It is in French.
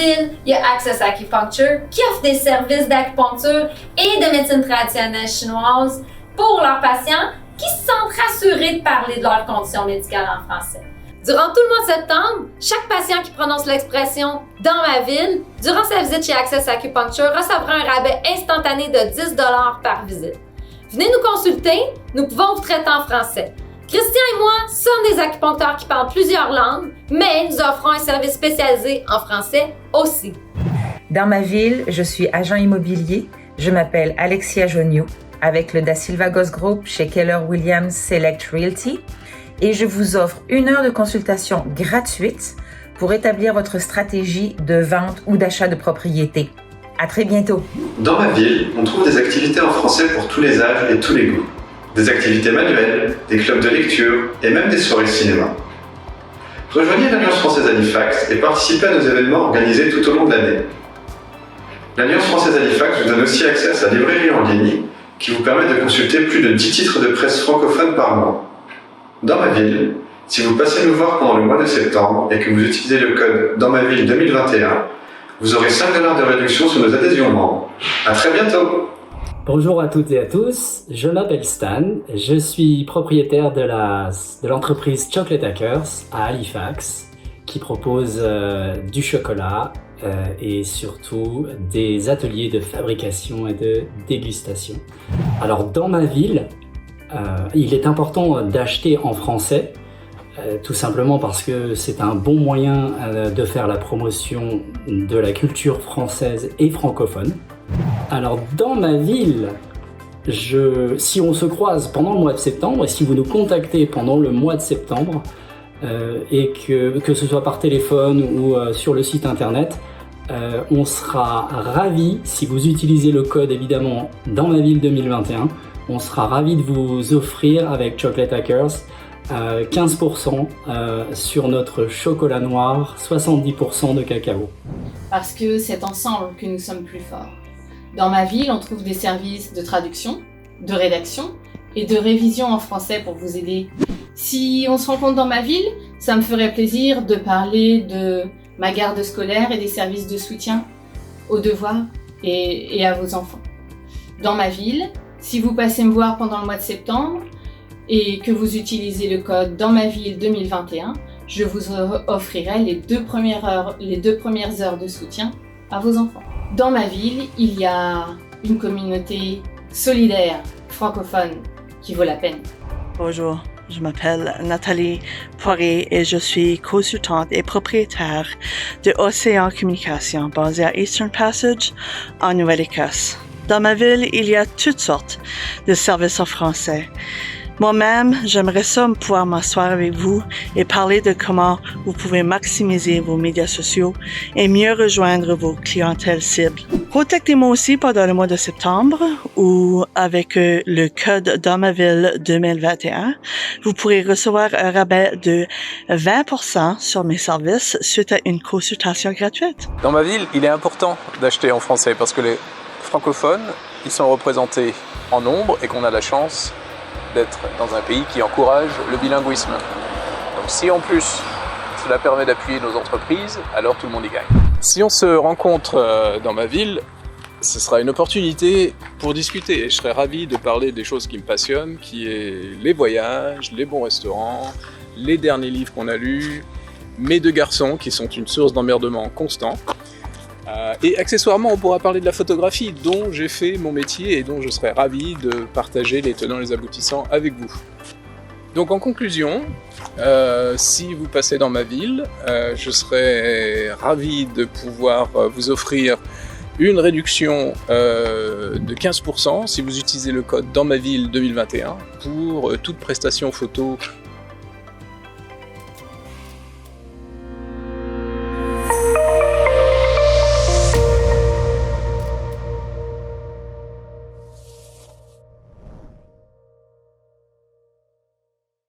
ville, il y a Access Acupuncture qui offre des services d'acupuncture et de médecine traditionnelle chinoise pour leurs patients qui se sentent rassurés de parler de leurs conditions médicales en français. Durant tout le mois de septembre, chaque patient qui prononce l'expression « dans ma ville » durant sa visite chez Access Acupuncture recevra un rabais instantané de 10 $ par visite. Venez nous consulter, nous pouvons vous traiter en français. Christian et moi sommes des acupuncteurs qui parlent plusieurs langues, mais nous offrons un service spécialisé en français aussi. Dans ma ville, je suis agent immobilier. Je m'appelle Alexia Jonio avec le Da Silva Goss Group chez Keller Williams Select Realty et je vous offre 1 heure de consultation gratuite pour établir votre stratégie de vente ou d'achat de propriété. À très bientôt! Dans ma ville, on trouve des activités en français pour tous les âges et tous les goûts. Des activités manuelles, des clubs de lecture et même des soirées cinéma. Rejoignez l'Alliance française Halifax et participez à nos événements organisés tout au long de l'année. L'Alliance française Halifax vous donne aussi accès à sa librairie en ligne qui vous permet de consulter plus de 10 titres de presse francophone par mois. Dans ma ville, si vous passez nous voir pendant le mois de septembre et que vous utilisez le code Dans ma ville 2021, vous aurez 5 $ de réduction sur nos adhésions membres. À très bientôt! Bonjour à toutes et à tous, je m'appelle Stan, je suis propriétaire de l'entreprise Chocolate Hackers à Halifax qui propose du chocolat et surtout des ateliers de fabrication et de dégustation. Alors dans ma ville, il est important d'acheter en français, tout simplement parce que c'est un bon moyen de faire la promotion de la culture française et francophone. Alors dans ma ville, si on se croise pendant le mois de septembre, et si vous nous contactez pendant le mois de septembre, et que ce soit par téléphone ou sur le site internet, on sera ravis, si vous utilisez le code évidemment Dans ma ville 2021, on sera ravis de vous offrir avec Chocolate Hackers 15% sur notre chocolat noir, 70% de cacao. Parce que c'est ensemble que nous sommes plus forts. Dans ma ville, on trouve des services de traduction, de rédaction et de révision en français pour vous aider. Si on se rencontre dans ma ville, ça me ferait plaisir de parler de ma garde scolaire et des services de soutien aux devoirs et à vos enfants. Dans ma ville, si vous passez me voir pendant le mois de septembre et que vous utilisez le code Dans ma ville 2021, je vous offrirai les 2 premières heures de soutien à vos enfants. Dans ma ville, il y a une communauté solidaire, francophone, qui vaut la peine. Bonjour, je m'appelle Nathalie Poirier et je suis consultante et propriétaire de Océan Communication basée à Eastern Passage en Nouvelle-Écosse. Dans ma ville, il y a toutes sortes de services en français. Moi-même, j'aimerais ça pouvoir m'asseoir avec vous et parler de comment vous pouvez maximiser vos médias sociaux et mieux rejoindre vos clientèles cibles. Contactez-moi aussi pendant le mois de septembre ou avec le code Dans ma ville 2021, vous pourrez recevoir un rabais de 20% sur mes services suite à une consultation gratuite. Dans ma ville, il est important d'acheter en français parce que les francophones, ils sont représentés en nombre et qu'on a la chance d'être dans un pays qui encourage le bilinguisme. Donc si en plus cela permet d'appuyer nos entreprises, alors tout le monde y gagne. Si on se rencontre dans ma ville, ce sera une opportunité pour discuter et je serai ravi de parler des choses qui me passionnent, qui est les voyages, les bons restaurants, les derniers livres qu'on a lus, mes 2 garçons qui sont une source d'emmerdement constant. Et accessoirement, on pourra parler de la photographie dont j'ai fait mon métier et dont je serais ravi de partager les tenants et les aboutissants avec vous. Donc en conclusion, si vous passez dans ma ville, je serais ravi de pouvoir vous offrir une réduction de 15% si vous utilisez le code Dans ma ville 2021 pour toute prestation photo